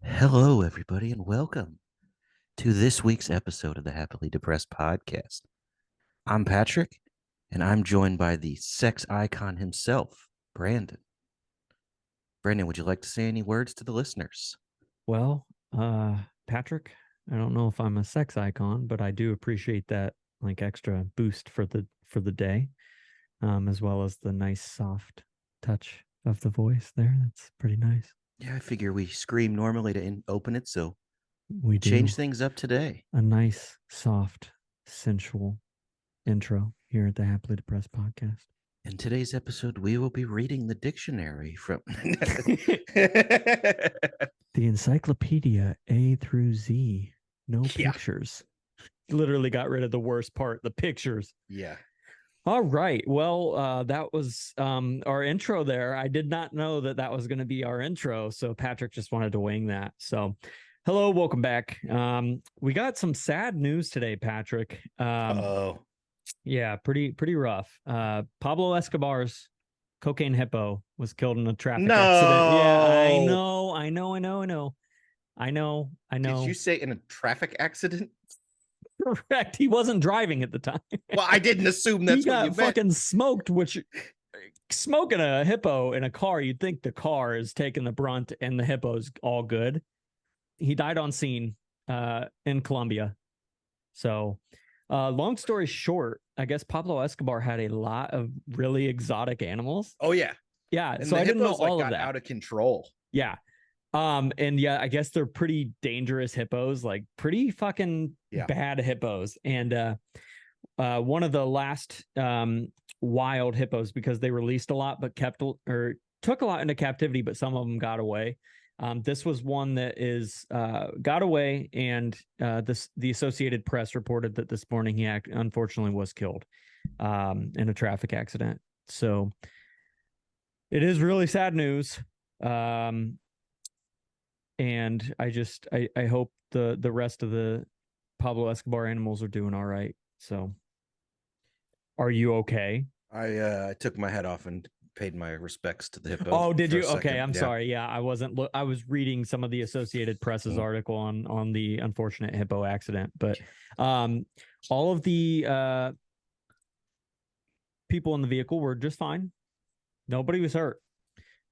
Hello, everybody, and welcome to this week's episode of the Happily Depressed podcast. I'm Patrick, and I'm joined by the sex icon himself, Brandon. Brandon, would you like to say any words to the listeners? Well, Patrick, I don't know if I'm a sex icon, but I do appreciate that extra boost for the day, as well as the nice soft touch of the voice there. That's pretty nice. Yeah, I figure we scream normally to open it, so We we'll change do things up today. a nice, soft, sensual intro here at the Happily Depressed podcast. In today's episode, we will be reading the dictionary from. The encyclopedia A through Z. No Yeah. pictures. Literally got rid of the worst part, the pictures. Yeah. All right. Well, that was our intro there. I did not know that was going to be our intro. So Patrick just wanted to wing that. So hello, welcome back. We got some sad news today, Patrick. Oh. Yeah, pretty rough. Pablo Escobar's cocaine hippo was killed in a traffic accident. Yeah, I know. Did you say in a traffic accident? Correct. He wasn't driving at the time. Well, I didn't assume that's he what got you meant. fucking smoked, which smoking a hippo in a car, you'd think the car is taking the brunt and the hippo's all good. He died on scene in Colombia. So long story short, I guess Pablo Escobar had a lot of really exotic animals. Oh, yeah. Yeah. And so I didn't know all got of that. Out of control. Yeah. And yeah, I guess they're pretty dangerous hippos, like pretty fucking bad hippos. And one of the last wild hippos, because they released a lot but kept or took a lot into captivity, but some of them got away. This was one that is got away, and the Associated Press reported that this morning he unfortunately was killed in a traffic accident. So it is really sad news. And I hope the rest of the Pablo Escobar animals are doing all right. So are you okay? I took my head off and paid my respects to the hippo. Oh, did you? Okay, I'm sorry. Yeah, I wasn't. I was reading some of the Associated Press's article on the unfortunate hippo accident, but all of the people in the vehicle were just fine. Nobody was hurt.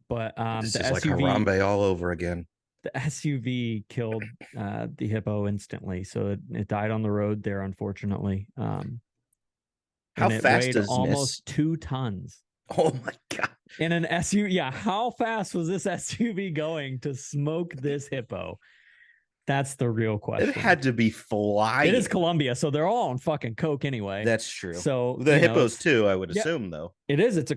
But this the is like SUV, Harambe all over again. The SUV killed the hippo instantly, so it died on the road there, unfortunately. How and it fast weighed does almost 2 tons. Oh my god! In an SUV, yeah. How fast was this SUV going to smoke this hippo? That's the real question. It had to be flying. It is Colombia, so they're all on fucking coke anyway. That's true. So the hippos too, I would assume, though. It is. It's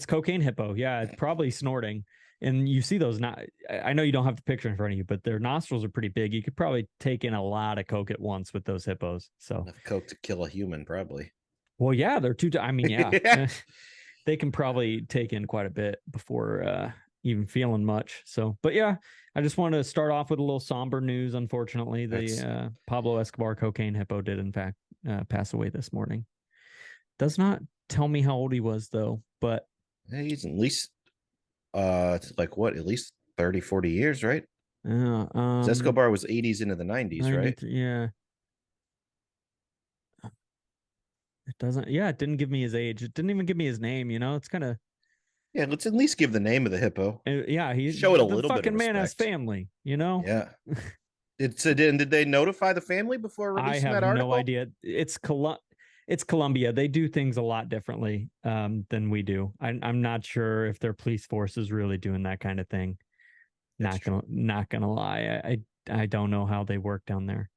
cocaine hippo. Yeah, it's probably snorting. And you see those not. I know you don't have the picture in front of you, but their nostrils are pretty big. You could probably take in a lot of coke at once with those hippos. So enough coke to kill a human, probably. Well, yeah, they're too. I mean, yeah. They can probably take in quite a bit before even feeling much. So, but yeah, I just wanted to start off with a little somber news. Unfortunately, the Pablo Escobar cocaine hippo did in fact pass away this morning. Does not tell me how old he was though, but he's at least like what, at least 30, 40 years, right? Escobar was 80s into the 90s, right? Yeah. It doesn't. Yeah, it didn't give me his age. It didn't even give me his name. It's kind of. Yeah, let's at least give the name of the hippo. Yeah, he show it a little bit. The fucking man has family. Yeah. Did they notify the family before releasing that article? I have no idea. It's Colombia. They do things a lot differently than we do. I'm not sure if their police force is really doing that kind of thing. Not gonna lie. I don't know how they work down there.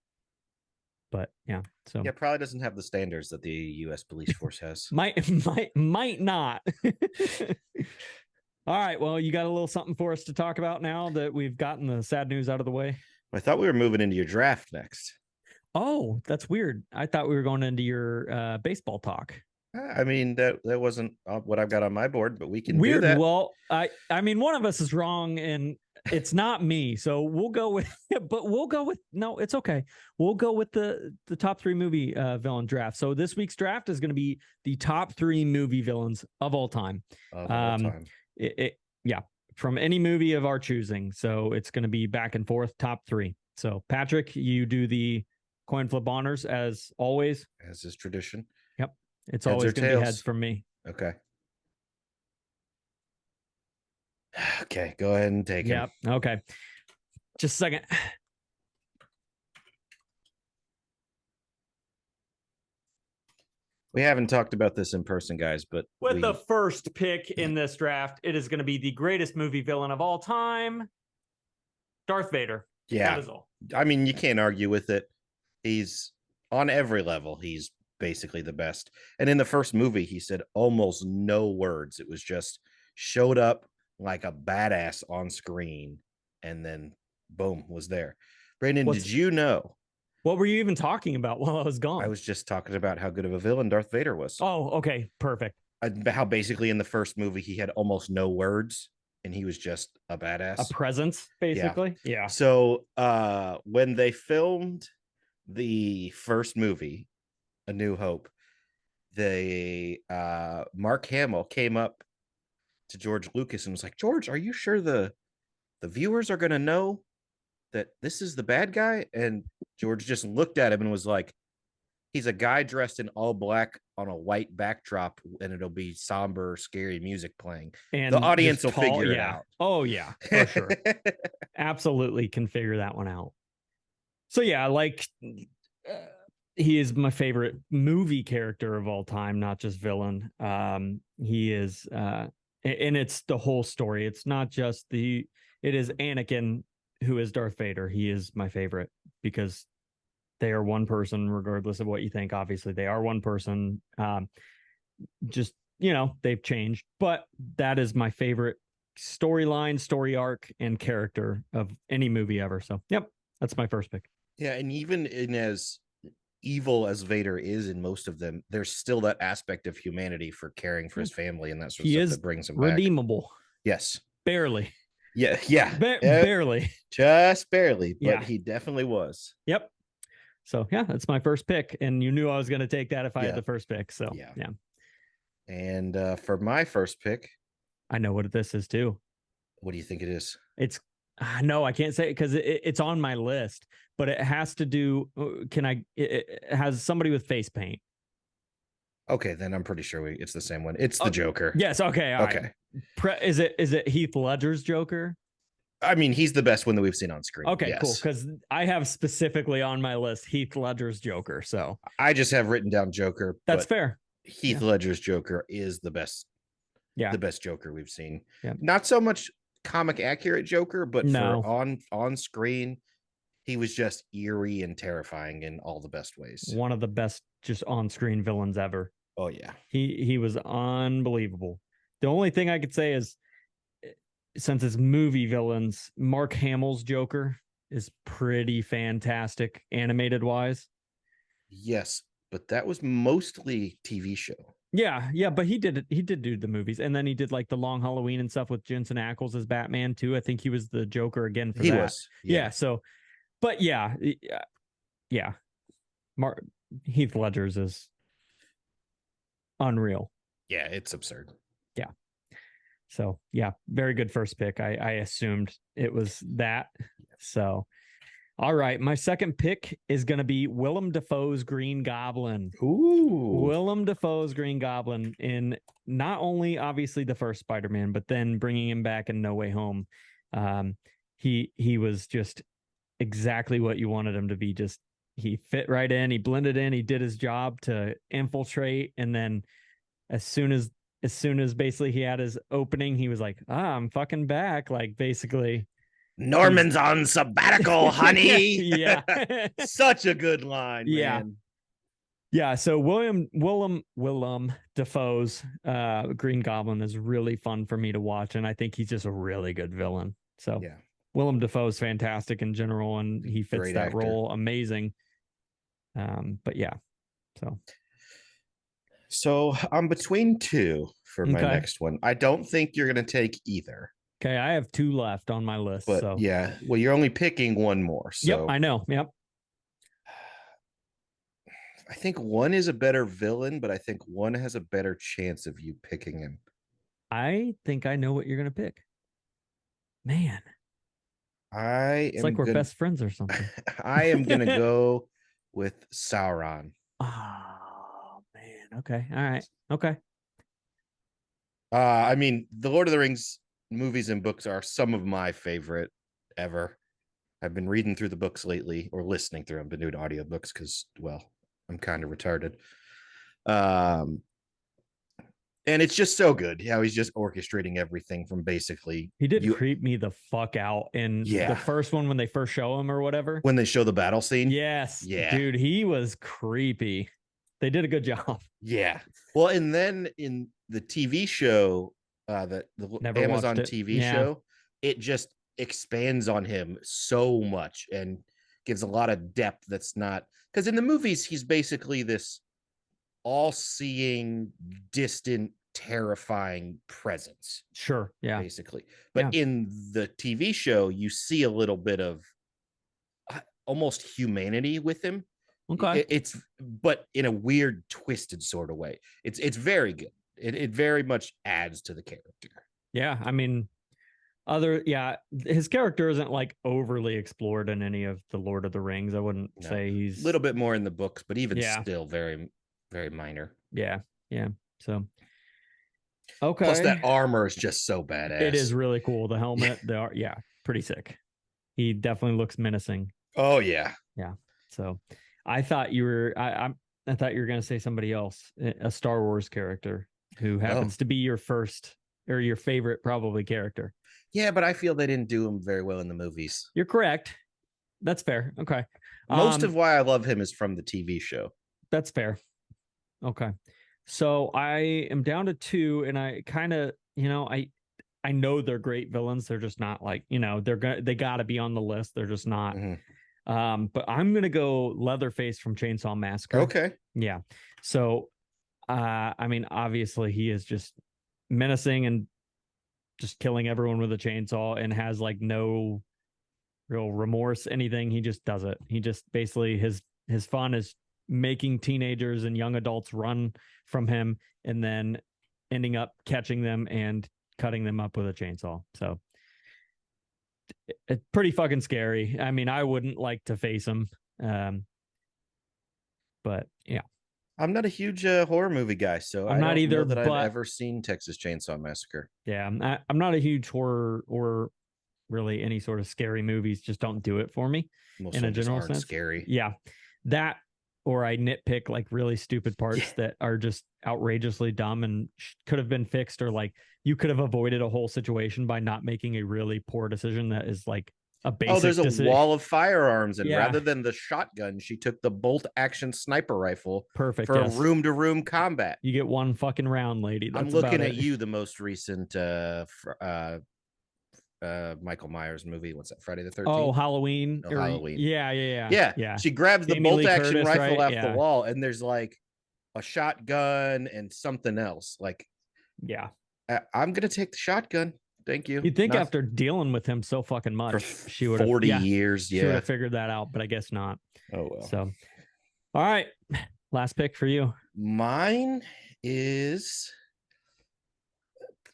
But yeah, so yeah, probably doesn't have the standards that the U.S. police force has. might not. All right, well, you got a little something for us to talk about now that we've gotten the sad news out of the way. I thought we were moving into your draft next. Oh, that's weird. I thought we were going into your baseball talk. I mean, that wasn't what I've got on my board, but we can do that. Well, I mean, one of us is wrong, and it's not me. So we'll go with, no, it's okay. We'll go with the top 3 movie villain draft. So this week's draft is going to be the top 3 movie villains of all time. Of all time. Yeah. from any movie of our choosing. So it's going to be back and forth, top 3. So Patrick, you do the coin flip honors as always. As is tradition. Yep. It's Heads always or going to be tails? heads from me. Okay. Okay, go ahead and take him. Yep. Okay. Just a second. We haven't talked about this in person, guys, but with the first pick in this draft, it is going to be the greatest movie villain of all time, Darth Vader. Yeah. That is all. I mean, you can't argue with it. He's on every level. He's basically the best. And in the first movie, he said almost no words. It was just showed up like a badass on screen and then boom, was there. Brandon, did you know? What were you even talking about while I was gone? I was just talking about how good of a villain Darth Vader was. Oh, okay. Perfect. How basically in the first movie, he had almost no words and he was just a badass. A presence, basically. Yeah. So when they filmed the first movie, A New Hope, they Mark Hamill came up to George Lucas and was like, George, are you sure the viewers are gonna know that this is the bad guy? And George just looked at him and was like, he's a guy dressed in all black on a white backdrop, and it'll be somber, scary music playing. And the audience will figure it out. Oh, yeah, for sure. Absolutely can figure that one out. So, yeah, like he is my favorite movie character of all time, not just villain. He is, and it's the whole story. It's not just it is Anakin who is Darth Vader. He is my favorite because they are one person, regardless of what you think. Obviously, they are one person. Just, they've changed. But that is my favorite storyline, story arc, and character of any movie ever. So, yep, that's my first pick. Yeah, and even in as evil as Vader is in most of them, there's still that aspect of humanity for caring for his family and that sort of stuff that brings him redeemable. Back. Yes. Barely. Yeah. Barely. Just barely, but he definitely was. Yep. So, yeah, that's my first pick. And you knew I was going to take that if I had the first pick. So, yeah. And for my first pick, I know what this is too. What do you think it is? It's no, I can't say it because it's on my list, but it has to do. It has somebody with face paint. Okay, then I'm pretty sure it's the same one. It's the Joker. Yes. Okay. Okay. Right. Is it Heath Ledger's Joker? I mean, he's the best one that we've seen on screen. Okay, yes. Cool. Because I have specifically on my list Heath Ledger's Joker. So I just have written down Joker. That's fair. Heath Ledger's Joker is the best. Yeah. The best Joker we've seen. Yeah. Not so much comic accurate Joker, but no. for on screen, he was just eerie and terrifying in all the best ways. One of the best just on screen villains ever. Oh yeah. He was unbelievable. The only thing I could say is, since it's movie villains, Mark Hamill's Joker is pretty fantastic animated wise. Yes, but that was mostly TV show. Yeah, but he did do the movies, and then he did like the Long Halloween and stuff with Jensen Ackles as Batman too. I think he was the Joker again for that. He was. Yeah. So, but yeah. Heath Ledger's is unreal. Yeah, it's absurd. Yeah. So yeah, very good first pick. I assumed it was that. So, all right, my second pick is going to be Willem Dafoe's Green Goblin. Ooh, Willem Dafoe's Green Goblin in not only obviously the first Spider-Man, but then bringing him back in No Way Home. He was just exactly what you wanted him to be. Just he fit right in. He blended in. He did his job to infiltrate, and then as soon as basically he had his opening, he was like, I'm fucking back. Like basically Norman's on sabbatical, honey. Yeah. Such a good line, yeah. man. Yeah. So Willem Dafoe's Green Goblin is really fun for me to watch. And I think he's just a really good villain. So yeah, Willem Dafoe's fantastic in general, and he fits Great that actor. Role amazing. But yeah. So I'm between two for my next one. I don't think you're going to take either. Okay, I have two left on my list. But yeah, well, you're only picking one more. So yep, I know. Yep. I think one is a better villain, but I think one has a better chance of you picking him. I think I know what you're going to pick. Man, I it's am like we're gonna best friends or something. I am gonna go with Sauron. Oh man. Okay. All right. Okay. I mean, the Lord of the Rings movies and books are some of my favorite ever. I've been reading through the books lately, or listening through them. I've been doing audiobooks because, well, I'm kind of retarded. Um, and it's just so good how he's just orchestrating everything from basically He did you. creep me the fuck out in the Yeah, first one when they first show him or whatever. when they show the battle scene. Yes, Yeah, dude, he was creepy. They did a good job. yeah. Well, and then in the TV show, the Never watched Amazon it. TV Yeah, show, it just expands on him so much and gives a lot of depth that's not, because in the movies he's basically this all-seeing, distant, terrifying presence, sure. Yeah, basically. But yeah. in the TV show, you see a little bit of almost humanity with him. Okay. It's but in a weird, twisted sort of way. It's very good. It very much adds to the character. Yeah, I mean, his character isn't like overly explored in any of the Lord of the Rings. I wouldn't No, say a he's little bit more in the books, but even yeah, still, very, very minor. yeah, yeah. So Plus, that okay, armor is just so it is badass. really cool. The helmet, they are yeah, pretty sick. He definitely looks menacing. Oh yeah. Yeah. So I thought you were I thought you were gonna say somebody else, a Star Wars character who Oh happens to be your first or your favorite probably character. yeah, but I feel they didn't do him very well in the movies. You're correct. That's fair. Okay. Most of Um, why I love him is from the TV show. that's fair. Okay. So I am down to two, and I kind of, I know they're great villains. They're just not like, they gotta be on the list. They're just not. Mhm. But I'm gonna go Leatherface from Chainsaw Massacre. Okay. Yeah. So I mean, obviously he is just menacing and just killing everyone with a chainsaw and has like no real remorse, anything. He just does it. He just basically his fun is making teenagers and young adults run from him and then ending up catching them and cutting them up with a chainsaw. So it's pretty fucking scary. I mean, I wouldn't like to face him. But yeah, I'm not a huge horror movie guy, so I'm I not don't know either, that I've but ever seen Texas Chainsaw Massacre. yeah, I'm not a huge horror or really any sort of scary movies. Just don't do it for me Most in of a them just general aren't sense. scary. Yeah, that or I nitpick like really stupid parts Yeah. that are just outrageously dumb and could have been fixed, or like you could have avoided a whole situation by not making a really poor decision that is like a basic There's a decision. wall of firearms, and Yeah. rather than the shotgun, she took the bolt action sniper rifle Perfect. for Yes. room to room combat. You get one fucking round, lady. That's I'm looking about at it. you, the most recent Michael Myers movie. What's that? Friday the 13th? Oh, Halloween. No, Halloween. Yeah. She grabs the Jamie bolt Lee action Curtis, rifle right? off the Yeah. wall, and there's like a shotgun and something else. Like, Yeah. I'm gonna take the shotgun. Thank you. You'd think Not after dealing with him so fucking much, for she would have 40 years. she would Yeah. have figured that out, but I guess not. Oh well. So, all right, last pick for you. Mine is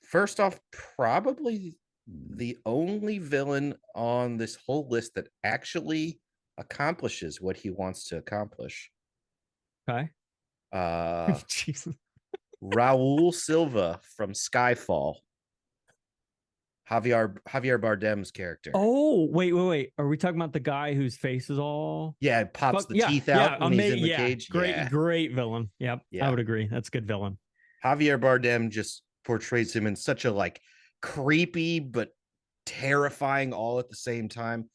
first off probably the only villain on this whole list that actually accomplishes what he wants to accomplish. Okay. Jesus. Raul Silva from Skyfall. Javier Bardem's character. Oh, wait. Are we talking about the guy whose face is all? Yeah, it pops the teeth out when he's in the cage. Great villain. Yep, Yeah. I would agree. That's good villain. Javier Bardem just portrays him in such a like creepy but terrifying all at the same time.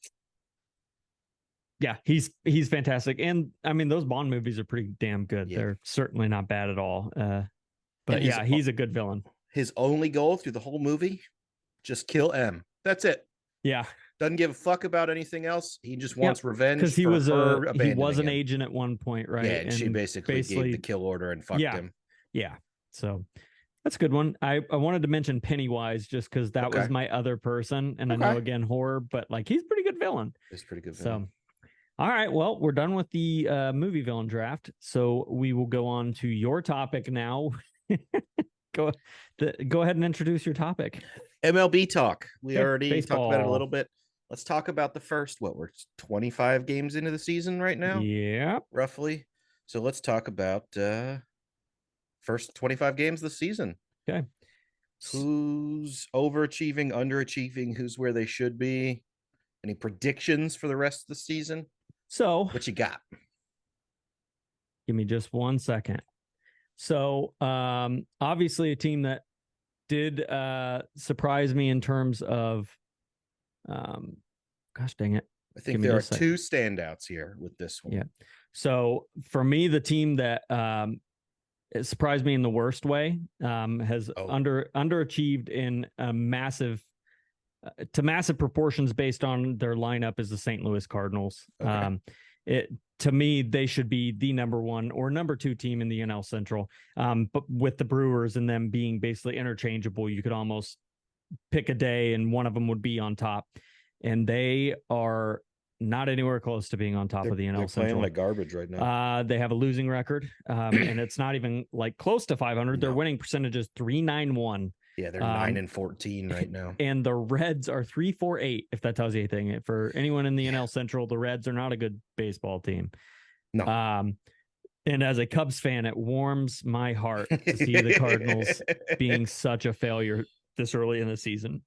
Yeah, he's fantastic, and I mean those Bond movies are pretty damn good. Yeah. They're certainly not bad at all. But yeah, he's a good villain. His only goal through the whole movie, just kill M. That's it. Yeah, doesn't give a fuck about anything else. He just wants revenge because he was an him. agent at one point, right? Yeah, and she basically gave the kill order and fucked him. Yeah, so that's a good one. I wanted to mention Pennywise just because that was my other person, and I know again horror, but like he's a pretty good villain. He's pretty good villain. So, all right, well we're done with the movie villain draft, so we will go on to your topic now. Go ahead and introduce your topic. MLB talk. We already baseball. talked about it a little bit. Let's talk about the first, we're 25 games into the season right now? Yeah. Roughly. So let's talk about first 25 games of the season. Okay. Who's overachieving, underachieving, who's where they should be? Any predictions for the rest of the season? So what you got? Give me just 1 second. So obviously a team that did surprise me in terms of gosh dang it. I think there are two standouts here with this one. Yeah. So for me, the team that it surprised me in the worst way has underachieved in a massive proportions based on their lineup is the St. Louis Cardinals. Okay. To me, they should be the number 1 or number 2 team in the NL Central. But with the Brewers and them being basically interchangeable, you could almost pick a day and one of them would be on top. And they are not anywhere close to being on top of the NL They're Central. playing like garbage right now. They have a losing record, and it's not even like close to 500. Their winning percentage is .391. Yeah, they're 9-14 right now. And the Reds are 3-4-8, if that tells you anything. For anyone in the NL Central, the Reds are not a good baseball team. No. And as a Cubs fan, it warms my heart to see the Cardinals being such a failure this early in the season.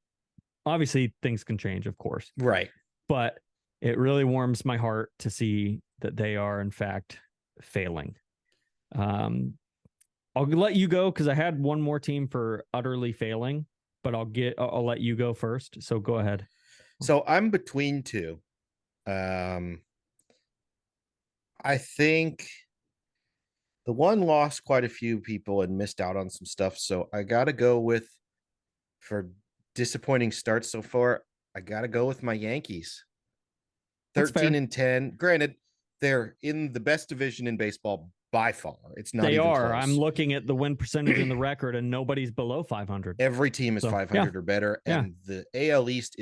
Obviously, things can change, of course. Right. But it really warms my heart to see that they are, in fact, failing. I'll let you go because I had one more team for utterly failing, but I'll let you go first. So go ahead. So I'm between two. I think the one lost quite a few people and missed out on some stuff. So I got to go with, for disappointing starts so far, I got to go with my Yankees. 13-10. Granted, they're in the best division in baseball by far. It's not even close. I'm looking at the win percentage in the record, and nobody's below 500. Every team is 500 or better, and the AL East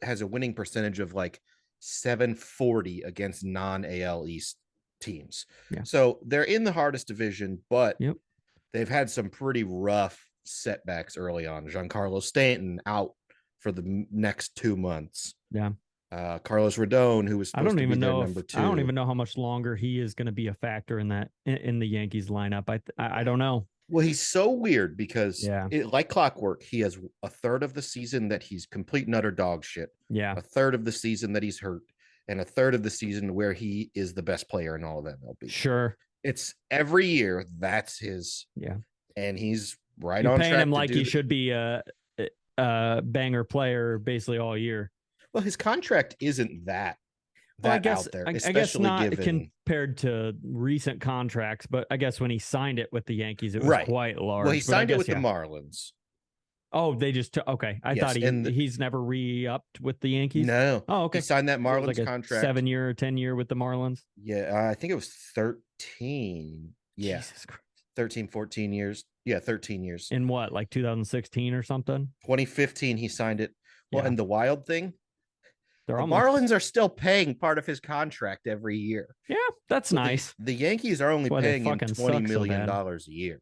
has a winning percentage of like 740 against non-AL East teams. Yeah. So they're in the hardest division, but they've had some pretty rough setbacks early on. Giancarlo Stanton out for the next 2 months. Yeah. Carlos Rodon, who was supposed to be their number 2. I don't even know how much longer he is going to be a factor in that in the Yankees lineup. I don't know. Well, he's so weird because like clockwork, he has a third of the season that he's complete and utter dog shit. Yeah. A third of the season that he's hurt, and a third of the season where he is the best player in all of MLB. Sure. It's every year. That's his. Yeah. And he's right You're on paying track him like he should be a banger player basically all year. Well, his contract isn't that out there. I guess not compared to recent contracts, but I guess when he signed it with the Yankees, it was quite large. Well, he signed it with the Marlins. Oh, they just okay. I thought he's never re-upped with the Yankees. No. Oh, okay. He signed that Marlins contract 7-year or 10-year with the Marlins. Yeah, I think it was 13. Yeah. Jesus Christ. 13, 14 years. Yeah, 13 years. In what, like 2016 or something? 2015, he signed it. Well, and the wild thing, the almost... Marlins are still paying part of his contract every year. Yeah, that's nice. The Yankees are only paying him $20 million a year.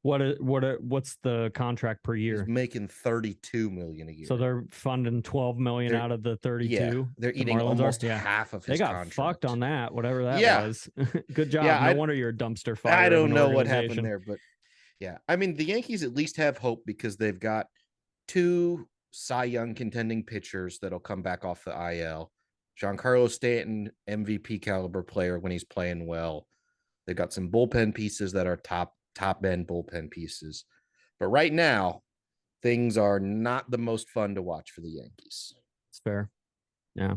What's the contract per year? He's making $32 million a year. So they're funding $12 million out of the 32. Yeah, they're eating almost half of his contract. They got fucked on that, whatever that was. Good job. Yeah, no wonder you're a dumpster fire. I don't know what happened there, but yeah. I mean, the Yankees at least have hope because they've got 2 Cy Young contending pitchers that'll come back off the IL. Giancarlo Stanton, MVP caliber player when he's playing well. They've got some bullpen pieces that are top end bullpen pieces. But right now, things are not the most fun to watch for the Yankees. It's fair. Yeah.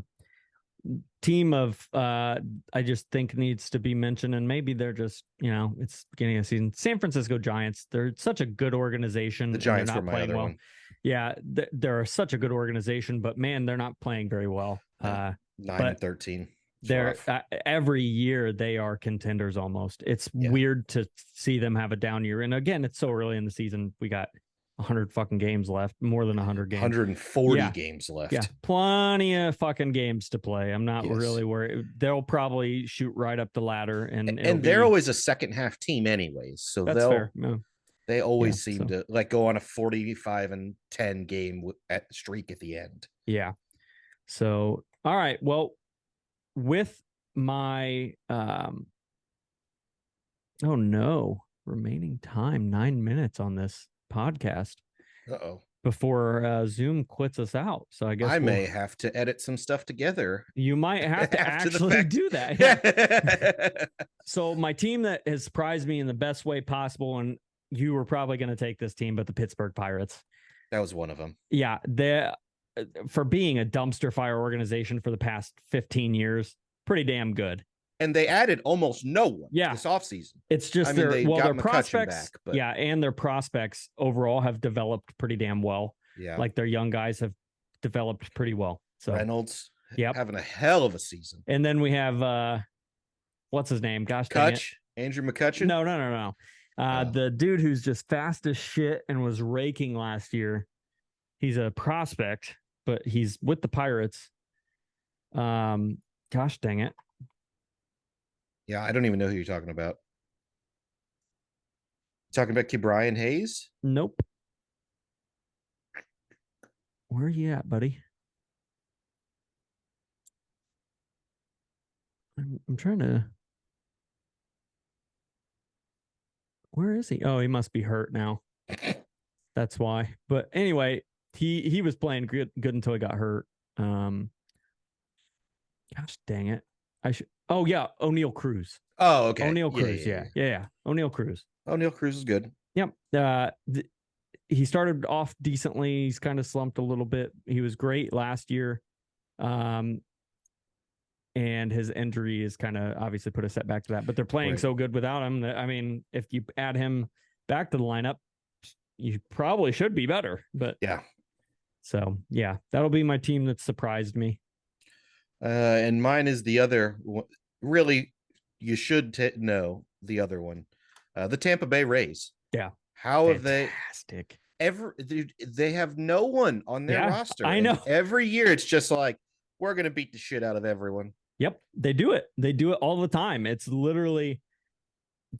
Team of I just think needs to be mentioned, and maybe they're just, it's beginning of the season. San Francisco Giants, they're such a good organization. The Giants were my other one. Yeah, they're such a good organization, but man, they're not playing very well. 9-13. They're every year they are contenders almost. It's weird to see them have a down year. And again, it's so early in the season. We got 100 fucking games left, more than 100 games. 140 games left. Yeah, plenty of fucking games to play. I'm not really worried. They'll probably shoot right up the ladder, and they're always a second half team anyways. So that's fair. Yeah. They always seem to like go on a 45-10 game at streak at the end. Yeah. So, all right. Well, with my oh no, remaining time 9 minutes on this podcast. Uh-oh. Before Zoom quits us out. So I guess I may have to edit some stuff together. You might have to actually do that. Yeah. So my team that has surprised me in the best way possible, and you were probably going to take this team, but the Pittsburgh Pirates. That was one of them. Yeah. For being a dumpster fire organization for the past 15 years, pretty damn good. And they added almost no one this offseason. It's just their prospects. Back, yeah, and their prospects overall have developed pretty damn well. Yeah. Like their young guys have developed pretty well. So Reynolds having a hell of a season. And then we have what's his name? Gosh, Andrew McCutcheon? No. The dude who's just fast as shit and was raking last year. He's a prospect, but he's with the Pirates. Gosh dang it. Yeah, I don't even know who you're talking about. Talking about Ke'Bryan Hayes? Nope. Where are you at, buddy? I'm trying to. Where is he? Oh, he must be hurt now. That's why. But anyway, he was playing good until he got hurt. Gosh dang it. Oh yeah, O'Neal Cruz. Oh, okay. O'Neal Cruz. Yeah. O'Neal Cruz. O'Neal Cruz is good. Yep. He started off decently. He's kind of slumped a little bit. He was great last year. And his injury is kind of obviously put a setback to that, but they're playing so good without him that, I mean, if you add him back to the lineup, you probably should be better, but yeah. So yeah, that'll be my team that surprised me. And mine is the other one. Really, you should know the other one, the Tampa Bay Rays. Yeah. How have Fantastic. They have no one on their roster. I know. And every year it's just like, we're going to beat the shit out of everyone. Yep. They do it. They do it all the time. It's literally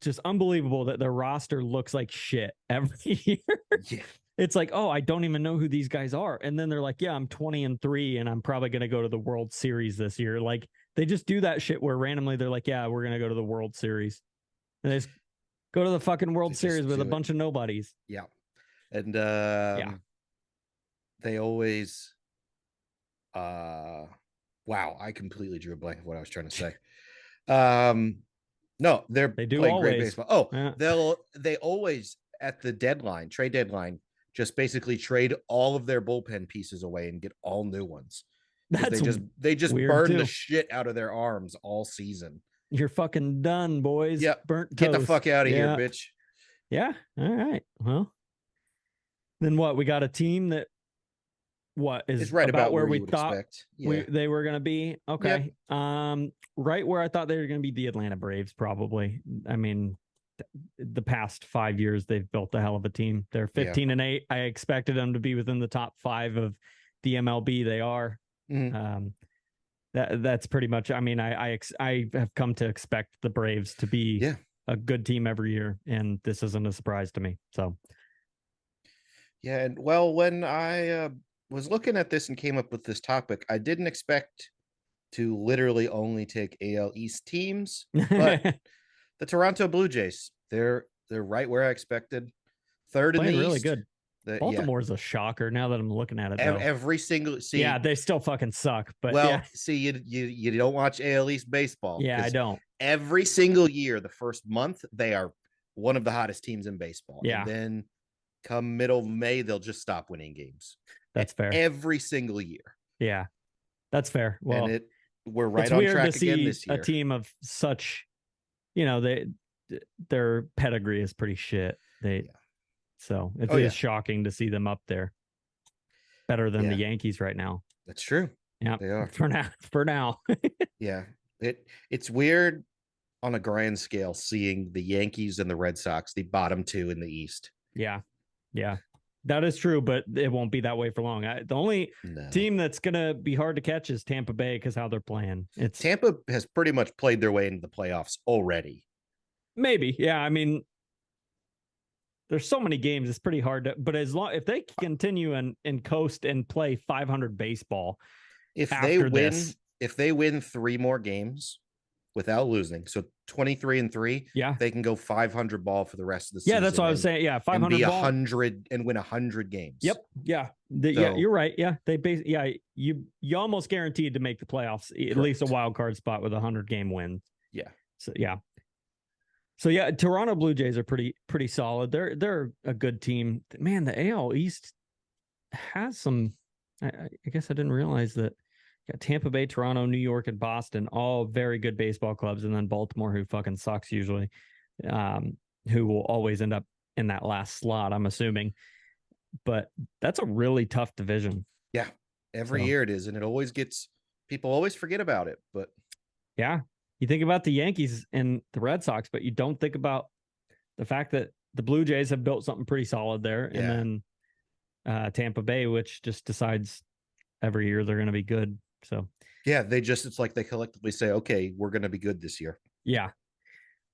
just unbelievable that their roster looks like shit every year. Yeah. It's like, oh, I don't even know who these guys are. And then they're like, yeah, I'm 20-3 and I'm probably going to go to the World Series this year. Like they just do that shit where randomly they're like, yeah, we're going to go to the World Series. And they just go to the fucking World Series with a bunch of nobodies. Yeah. And they always wow, I completely drew a blank of what I was trying to say. No, they do playing great baseball. Oh, yeah. They always at the trade deadline, just basically trade all of their bullpen pieces away and get all new ones. They just burn the shit out of their arms all season. You're fucking done, boys. Yeah, burnt toast. Get the fuck out of here, bitch. Yeah. All right. Well, then what? We got a team that is right about where we thought they were going to be. Okay. Yep. Right where I thought they were going to be, the Atlanta Braves, probably. I mean, the past 5 years, they've built a hell of a team. They're 15-8. I expected them to be within the top 5 of the MLB. They are. Mm-hmm. That's pretty much. I mean, I have come to expect the Braves to be a good team every year, and this isn't a surprise to me. So, yeah, and well, when I was looking at this and came up with this topic, I didn't expect to literally only take AL East teams, but the Toronto Blue Jays, they're right where I expected. Third in the East. Really good. Baltimore's a shocker now that I'm looking at it. Though. Every single they still fucking suck. But you don't watch AL East baseball. Yeah, I don't. Every single year, the first month, they are one of the hottest teams in baseball. Yeah. And then come middle of May, they'll just stop winning games. That's fair. Every single year. Yeah, that's fair. Well, and we're right on track again this year. A team of such, their pedigree is pretty shit. So it is shocking to see them up there, better than the Yankees right now. That's true. Yeah, they are for now. Yeah, it's weird on a grand scale seeing the Yankees and the Red Sox, the bottom 2 in the East. Yeah, that is true, but it won't be that way for long. The only team that's gonna be hard to catch is Tampa Bay because how they're playing. Tampa has pretty much played their way into the playoffs already. Maybe, yeah. I mean, there's so many games. It's pretty hard to, but if they continue and coast and play 500 baseball, if they win 3 more games without losing, so 23-3, they can go 500 ball for the rest of the season. Yeah, that's what I was saying. Yeah, 500 and be ball. 100 and win 100 games. Yep. Yeah. Yeah, you're right. Yeah, you almost guaranteed to make the playoffs, at least a wild card spot with 100-game win. Yeah. So yeah, Toronto Blue Jays are pretty solid. They're a good team. Man, the AL East has some. I guess I didn't realize that. Got Tampa Bay, Toronto, New York, and Boston, all very good baseball clubs, and then Baltimore, who fucking sucks usually, who will always end up in that last slot, I'm assuming. But that's a really tough division. Yeah, every year it is, and it always gets people always forget about it. But yeah, you think about the Yankees and the Red Sox, but you don't think about the fact that the Blue Jays have built something pretty solid there, and then Tampa Bay, which just decides every year they're going to be good. So yeah, it's like they collectively say, okay, we're going to be good this year. Yeah.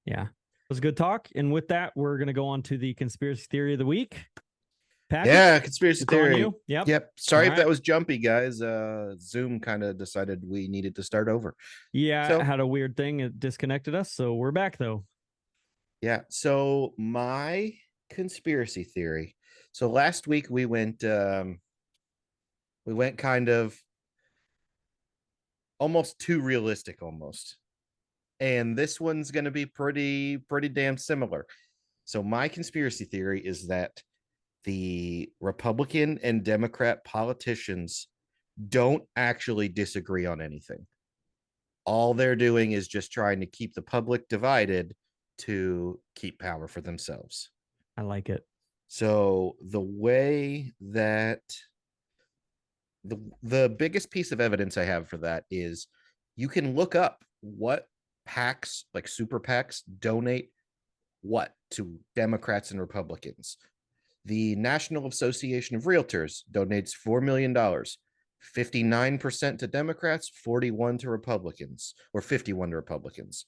It was a good talk. And with that, we're going to go on to the conspiracy theory of the week. Patrick, yeah, conspiracy theory. Yep. Sorry if that was jumpy, guys. Zoom kind of decided we needed to start over. Yeah, it had a weird thing. It disconnected us. So we're back though. Yeah. So my conspiracy theory. So last week we went kind of almost too realistic almost. And this one's going to be pretty damn similar. So my conspiracy theory is that the Republican and Democrat politicians don't actually disagree on anything. All they're doing is just trying to keep the public divided to keep power for themselves. I like it. So the way that the biggest piece of evidence I have for that is you can look up what PACs, like super PACs, donate what to Democrats and Republicans. The National Association of Realtors donates $4 million, 59% to Democrats, 41 to Republicans, or 51 to Republicans.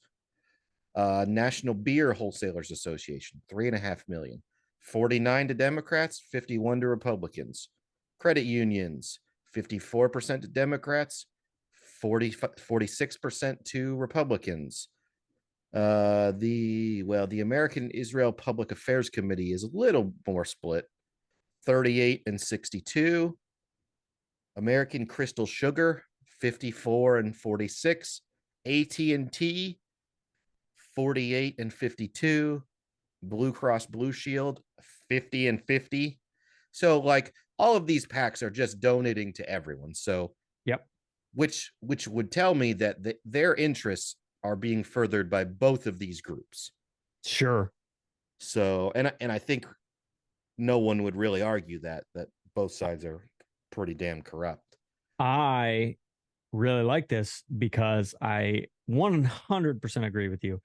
National Beer Wholesalers Association, $3.5 million, 49 to Democrats, 51 to Republicans. Credit unions, 54% to Democrats, 46% to Republicans. The American Israel Public Affairs Committee is a little more split, 38 and 62. American Crystal Sugar, 54 and 46. AT&T, 48 and 52. Blue Cross Blue Shield, 50 and 50. So like all of these PACs are just donating to everyone. So yep, which would tell me that their interests are being furthered by both of these groups. Sure. So and I think no one would really argue that both sides are pretty damn corrupt. I really like this because I 100% agree with you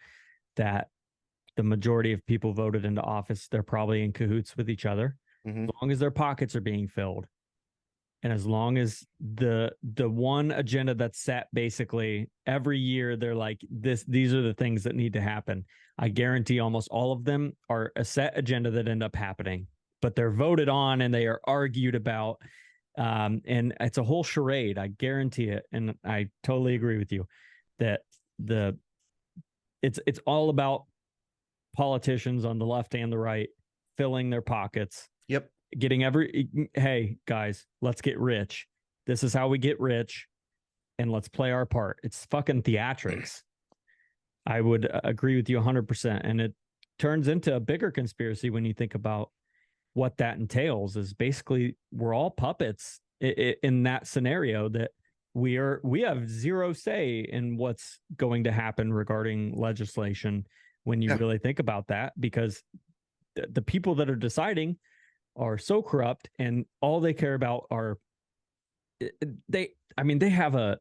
that the majority of people voted into office, they're probably in cahoots with each other. Mm-hmm. As long as their pockets are being filled. And as long as the one agenda that's set, basically every year, they're like, these are the things that need to happen. I guarantee almost all of them are a set agenda that end up happening, but they're voted on and they are argued about. And it's a whole charade. I guarantee it. And I totally agree with you that it's all about politicians on the left and the right filling their pockets. Yep. Getting hey guys, let's get rich. This is how we get rich, and let's play our part. It's fucking theatrics. I would agree with you 100%. And it turns into a bigger conspiracy when you think about what that entails. Is basically we're all puppets in that scenario, that we have zero say in what's going to happen regarding legislation when you really think about that, because the people that are deciding are so corrupt, and all they care about are they have a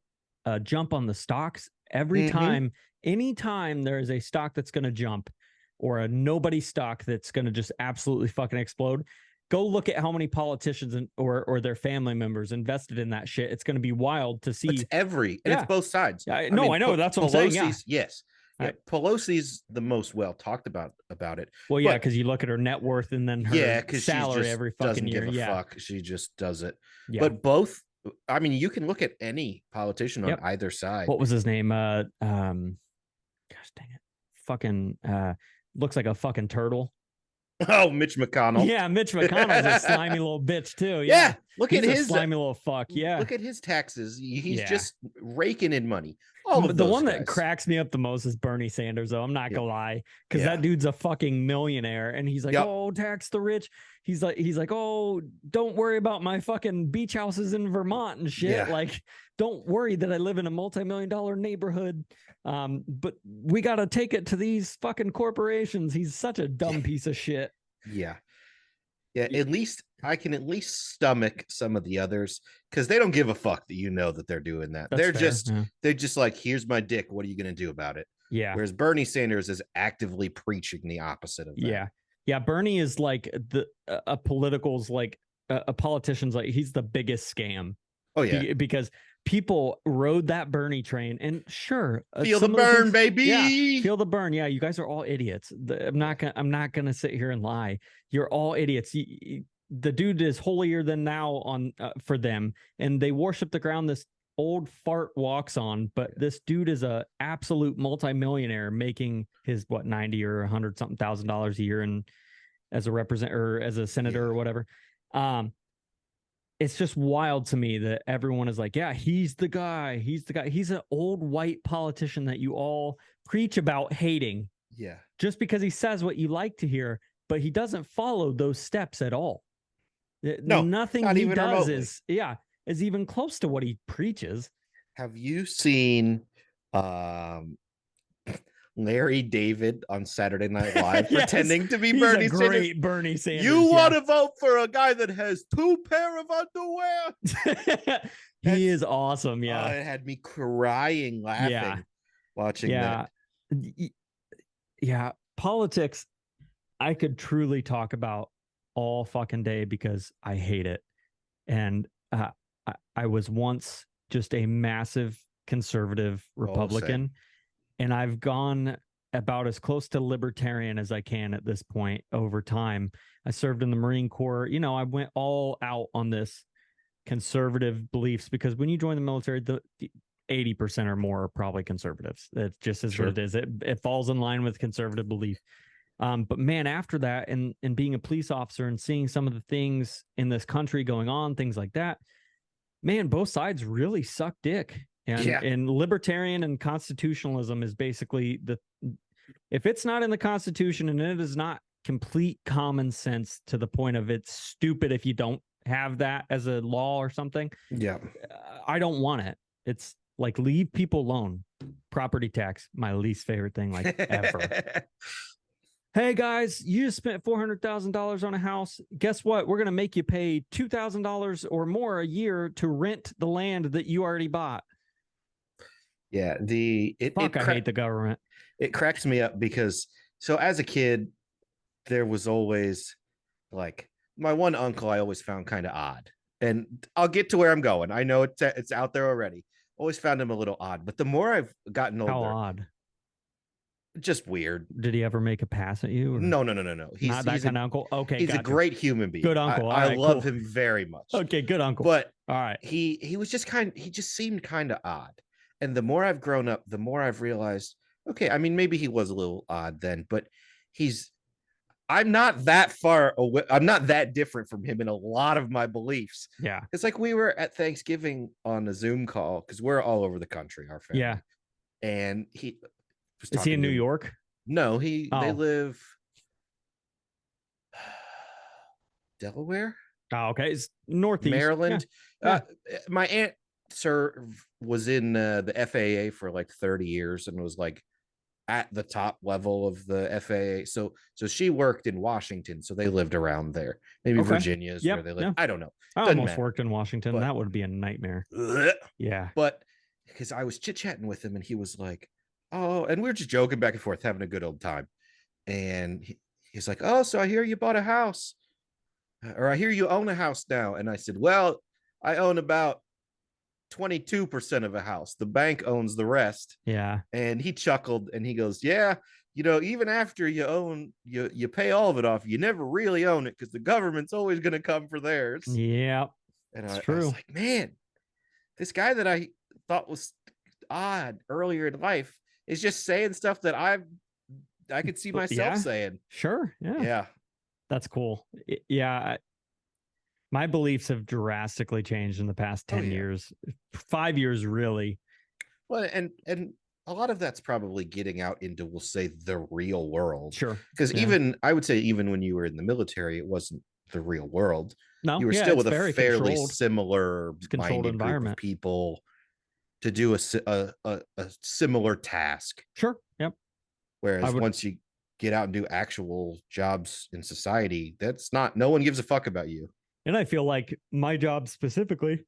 jump on the stocks every time. Anytime there is a stock that's going to jump, or a nobody stock that's going to just absolutely fucking explode, go look at how many politicians or their family members invested in that shit. It's going to be wild to see. It's it's both sides. I know. That's what I'm saying. Yeah. Yes. Pelosi's the most well talked about it. Well, yeah, because you look at her net worth and then her salary every fucking year. Doesn't give a fuck. She just does it. Yeah. But both, I mean, you can look at any politician on either side. What was his name? Gosh dang it. Fucking looks like a fucking turtle. Oh, Mitch McConnell. Yeah, Mitch McConnell's a slimy little bitch too. Yeah, look at his slimy little fuck. Yeah, look at his taxes. He's just raking in money. The one that cracks me up the most is Bernie Sanders, though. I'm not gonna lie, because that dude's a fucking millionaire, and he's like, "Oh, tax the rich." He's like, "Oh, don't worry about my fucking beach houses in Vermont and shit. Like, don't worry that I live in a multi-million-dollar neighborhood. But we got to take it to these fucking corporations." He's such a dumb piece of shit. Yeah. At least I can stomach some of the others, because they don't give a fuck that that they're doing that. They're just like, here's my dick. What are you going to do about it? Yeah. Whereas Bernie Sanders is actively preaching the opposite of that. Yeah. Yeah. Bernie is like a politician's like, he's the biggest scam. Oh yeah. Because people rode that Bernie train, and sure, feel the burn, baby. Yeah, feel the burn. Yeah, you guys are all idiots. I'm not gonna sit here and lie. You're all idiots. The dude is holier than thou for them, and they worship the ground this old fart walks on. But this dude is a absolute multimillionaire, making his $90 or $100 something thousand a year, and as a senator or whatever. It's just wild to me that everyone is like, yeah, he's the guy. He's the guy. He's an old white politician that you all preach about hating. Yeah. Just because he says what you like to hear, but he doesn't follow those steps at all. No, nothing he does remotely is even close to what he preaches. Have you seen Larry David on Saturday Night Live pretending to be Bernie Sanders? Great Bernie Sanders. You want to vote for a guy that has 2 pair of underwear? He is awesome. Yeah. It had me crying laughing watching that. Yeah. Politics, I could truly talk about all fucking day because I hate it. And I was once just a massive conservative Republican. And I've gone about as close to libertarian as I can at this point over time. I served in the Marine Corps. I went all out on this conservative beliefs, because when you join the military, the 80% or more are probably conservatives. That's just as what it is. It falls in line with conservative belief. But man, after that, and being a police officer and seeing some of the things in this country going on, things like that, man, both sides really suck dick. And libertarian and constitutionalism is basically if it's not in the Constitution and it is not complete common sense to the point of it's stupid if you don't have that as a law or something. Yeah. I don't want it. It's like, leave people alone. Property tax, my least favorite thing like ever. Hey guys, you just spent $400,000 on a house. Guess what? We're going to make you pay $2,000 or more a year to rent the land that you already bought. Yeah, I hate the government. It cracks me up because, so as a kid, there was always like my one uncle I always found kind of odd, and I'll get to where I'm going. I know it's out there already. Always found him a little odd, but the more I've gotten older, how odd? Just weird. Did he ever make a pass at you? Or? No. He's not that kind of uncle. Okay, he's a great human being. Good uncle. I love him very much. Okay, good uncle. But all right, he was just he just seemed kind of odd. And the more I've grown up, the more I've realized, okay, I mean, maybe he was a little odd then, but I'm not that far away. I'm not that different from him in a lot of my beliefs. Yeah. It's like we were at Thanksgiving on a Zoom call, because we're all over the country, our family. Yeah. And is he in New York? No, they live Delaware. Oh, okay. It's northeast. Maryland. Yeah. My aunt was in the FAA for like 30 years and was like at the top level of the FAA. So she worked in Washington, so they lived around there. Maybe Virginia is where they live. I don't know. I almost worked in Washington. That would be a nightmare. Yeah. But because I was chit-chatting with him and he was like, oh, and we were just joking back and forth, having a good old time. And he's like, oh, so I hear you bought a house, or I hear you own a house now. And I said, well, I own about 22% of a house. The bank owns the rest. Yeah. And he chuckled and he goes, yeah, you know, even after you pay all of it off, you never really own it because the government's always going to come for theirs. Yeah. And it's I true. was like, man, this guy that I thought was odd earlier in life is just saying stuff that I could see myself saying. Sure. Yeah. Yeah. That's cool. Yeah. My beliefs have drastically changed in the past 10 years, 5 years, really. Well, and a lot of that's probably getting out into, we'll say, the real world. Sure. Because even, I would say, even when you were in the military, it wasn't the real world. No, you were still with a fairly controlled. similar controlled environment group of people to do a similar task. Sure. Yep. Whereas once you get out and do actual jobs in society, that's not, no one gives a fuck about you. And I feel like my job specifically,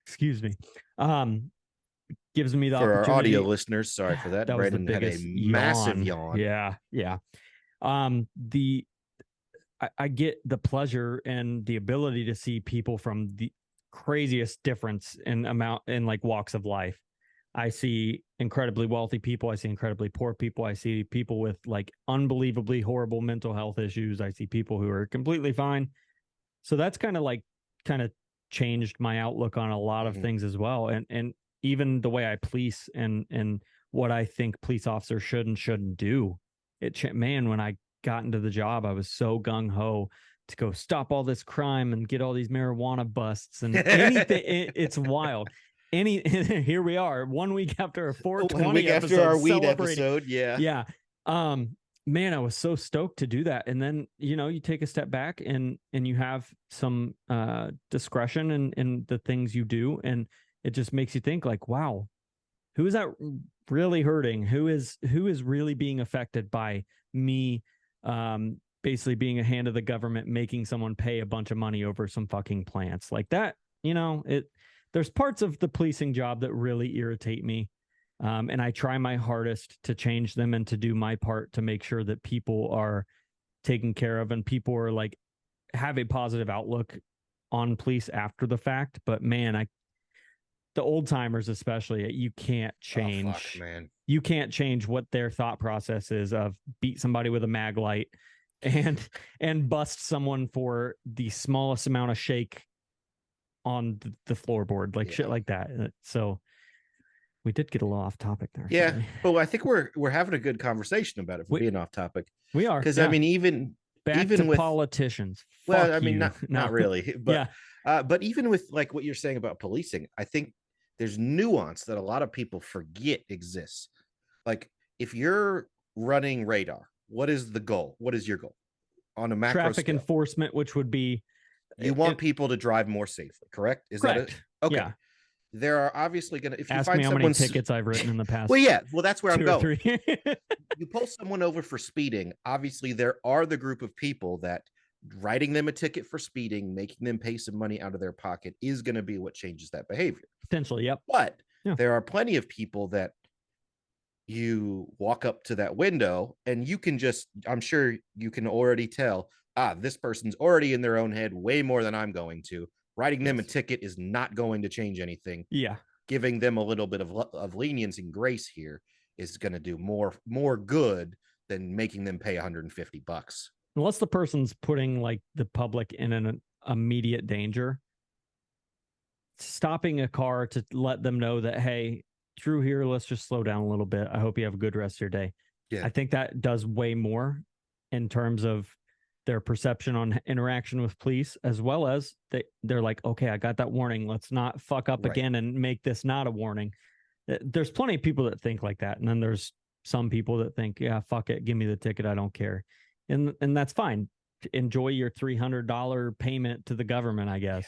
excuse me, gives me the for opportunity. Our audio listeners, sorry for that. Brandon had a massive yawn. Yeah. I get the pleasure and the ability to see people from the craziest difference in amount in like walks of life. I see incredibly wealthy people. I see incredibly poor people. I see people with like unbelievably horrible mental health issues. I see people who are completely fine. So that's kind of changed my outlook on a lot of things as well. And even the way I police and what I think police officers should and shouldn't do. Man, when I got into the job, I was so gung ho to go stop all this crime and get all these marijuana busts and anything. It's wild. Here we are 1 week after a 420 1 week episode, after our weed episode. Yeah. Man, I was so stoked to do that. And then, you take a step back and you have some discretion in the things you do. And it just makes you think like, wow, who is that really hurting? Who is really being affected by me basically being a hand of the government, making someone pay a bunch of money over some fucking plants like that? There's parts of the policing job that really irritate me. And I try my hardest to change them and to do my part to make sure that people are taken care of and people are like have a positive outlook on police after the fact. But man, the old timers especially, you can't change. Oh, fuck, man. You can't change what their thought process is of beat somebody with a mag light and bust someone for the smallest amount of shake on the floorboard, like shit like that. So we did get a little off topic there. Yeah, sorry. but I think we're having a good conversation about it for being off topic. We are, because I mean, even with politicians. Well, I mean, not really, but but even with like what you're saying about policing, I think there's nuance that a lot of people forget exists. Like if you're running radar, what is the goal? What is your goal on a macro traffic scale? Enforcement, which would be you want people to drive more safely, correct? Is that it? Okay. Yeah. There are obviously going to, if you ask find me how many tickets I've written in the past. Well, yeah, well, that's where I'm going. 3. You pull someone over for speeding. Obviously, there are the group of people that writing them a ticket for speeding, making them pay some money out of their pocket is going to be what changes that behavior. Potentially, yep. But there are plenty of people that you walk up to that window and you can just, I'm sure you can already tell, this person's already in their own head way more than I'm going to. Writing them a ticket is not going to change anything. Yeah. Giving them a little bit of lenience and grace here is going to do more good than making them pay $150. Unless the person's putting like the public in an immediate danger. Stopping a car to let them know that, hey, through here, let's just slow down a little bit. I hope you have a good rest of your day. Yeah. I think that does way more in terms of their perception on interaction with police, as well as they're like, okay, I got that warning. Let's not fuck up again and make this not a warning. There's plenty of people that think like that. And then there's some people that think, yeah, fuck it. Give me the ticket. I don't care. And that's fine. Enjoy your $300 payment to the government, I guess.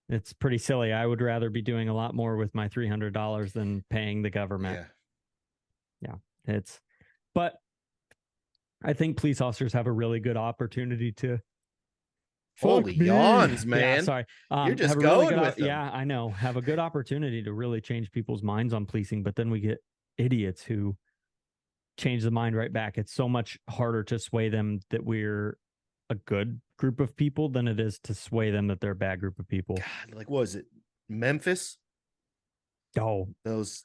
Yeah. It's pretty silly. I would rather be doing a lot more with my $300 than paying the government. Yeah. But I think police officers have a really good opportunity to. Holy yawns, man! Yeah, sorry, you're just going with them. Yeah, I know. Have a good opportunity to really change people's minds on policing, but then we get idiots who change the mind right back. It's so much harder to sway them that we're a good group of people than it is to sway them that they're a bad group of people. God, like, what was it? Memphis? Oh, Those.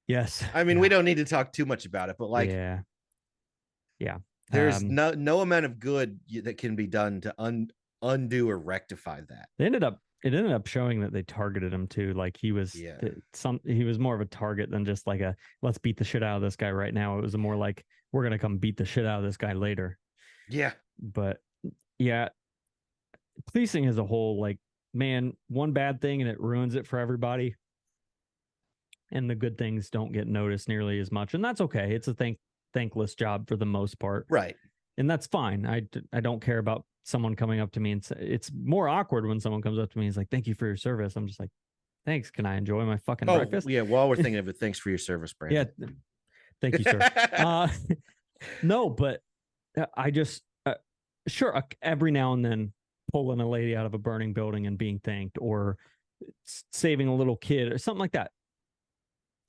yes. I mean, we don't need to talk too much about it, but like, yeah. There's no amount of good that can be done to undo or rectify that. It ended up showing that they targeted him too. Like he was he was more of a target than just like a let's beat the shit out of this guy right now. It was more like we're gonna come beat the shit out of this guy later. Yeah. But yeah, policing as a whole, like, man, one bad thing and it ruins it for everybody. And the good things don't get noticed nearly as much. And that's okay. It's a thankless job for the most part. Right. And that's fine. I don't care about someone coming up to me and say, it's more awkward when someone comes up to me and is like, thank you for your service. I'm just like, thanks. Can I enjoy my fucking breakfast? Yeah. While we're thinking of it, thanks for your service, Brandon. Yeah. Thank you, sir. No, but I just, sure, every now and then pulling a lady out of a burning building and being thanked, or saving a little kid or something like that.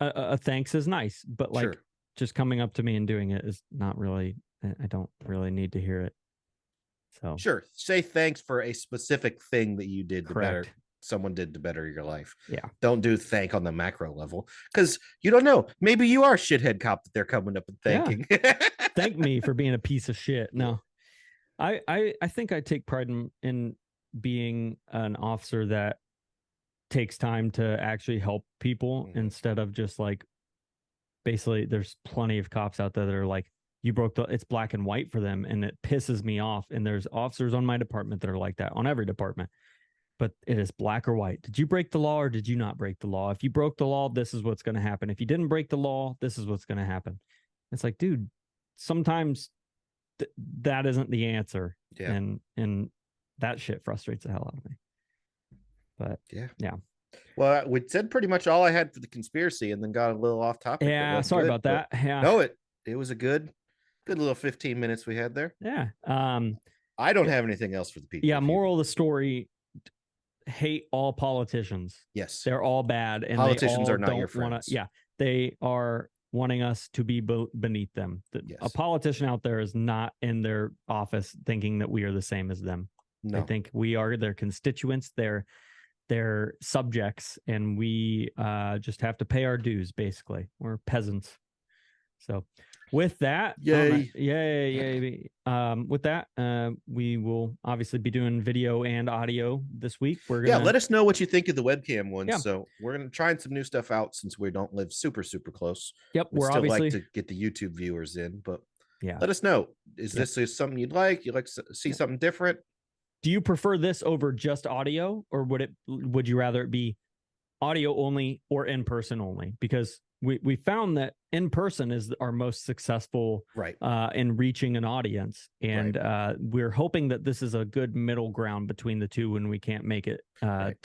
A thanks is nice, but like just coming up to me and doing it is not really, I don't really need to hear it. So sure, say thanks for a specific thing that you did to Correct. someone did to better your life. Yeah. Don't do thank on the macro level, because you don't know. Maybe you are a shithead cop that they're coming up and thanking. Yeah. Thank me for being a piece of shit. No, I think I take pride in being an officer that takes time to actually help people instead of just like, basically there's plenty of cops out there that are like, you broke it's black and white for them, and it pisses me off. And there's officers on my department that are like that, on every department, but it is black or white. Did you break the law or did you not break the law? If you broke the law, this is what's going to happen. If you didn't break the law, this is what's going to happen. It's like, dude, sometimes that isn't the answer. Yeah. And that shit frustrates the hell out of me. But yeah. Well, we said pretty much all I had for the conspiracy, and then got a little off topic. Yeah, sorry about that. Yeah. No, it was a good little 15 minutes we had there. Yeah. I don't have anything else for the people. Yeah, moral of the story: hate all politicians. Yes, they're all bad, and politicians are not your friends. They are wanting us to be beneath them. A politician out there is not in their office thinking that we are the same as them. No. I think we are their constituents. They're subjects, and we just have to pay our dues. Basically, we're peasants. So with that, yay. With that, we will obviously be doing video and audio this week. We're gonna, let us know what you think of the webcam one. Yeah. So we're gonna try some new stuff out, since we don't live super close. Yep, we're still obviously like to get the YouTube viewers in, but let us know. Is this something you'd like? You'd like to see something different? Do you prefer this over just audio, or would you rather it be audio only or in person only? Because we found that in person is our most successful in reaching an audience. And we're hoping that this is a good middle ground between the two when we can't make it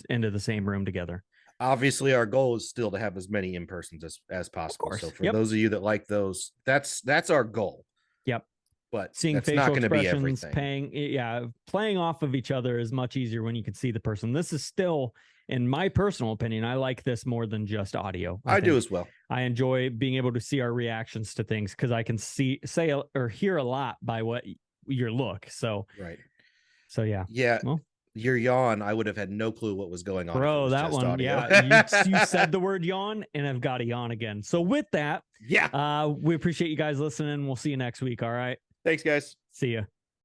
into the same room together. Obviously, our goal is still to have as many in-persons as possible. So for those of you that like those, that's our goal. Yep. But seeing that's facial not going to be expressions, everything. playing off of each other is much easier when you can see the person. This is still, in my personal opinion, I like this more than just audio. I do as well. I enjoy being able to see our reactions to things, because I can say or hear a lot by what your look. So yeah. Well, your yawn, I would have had no clue what was going on. Bro, that one, audio. You said the word yawn, and I've got a yawn again. So with that, we appreciate you guys listening. We'll see you next week. All right. Thanks, guys. See ya.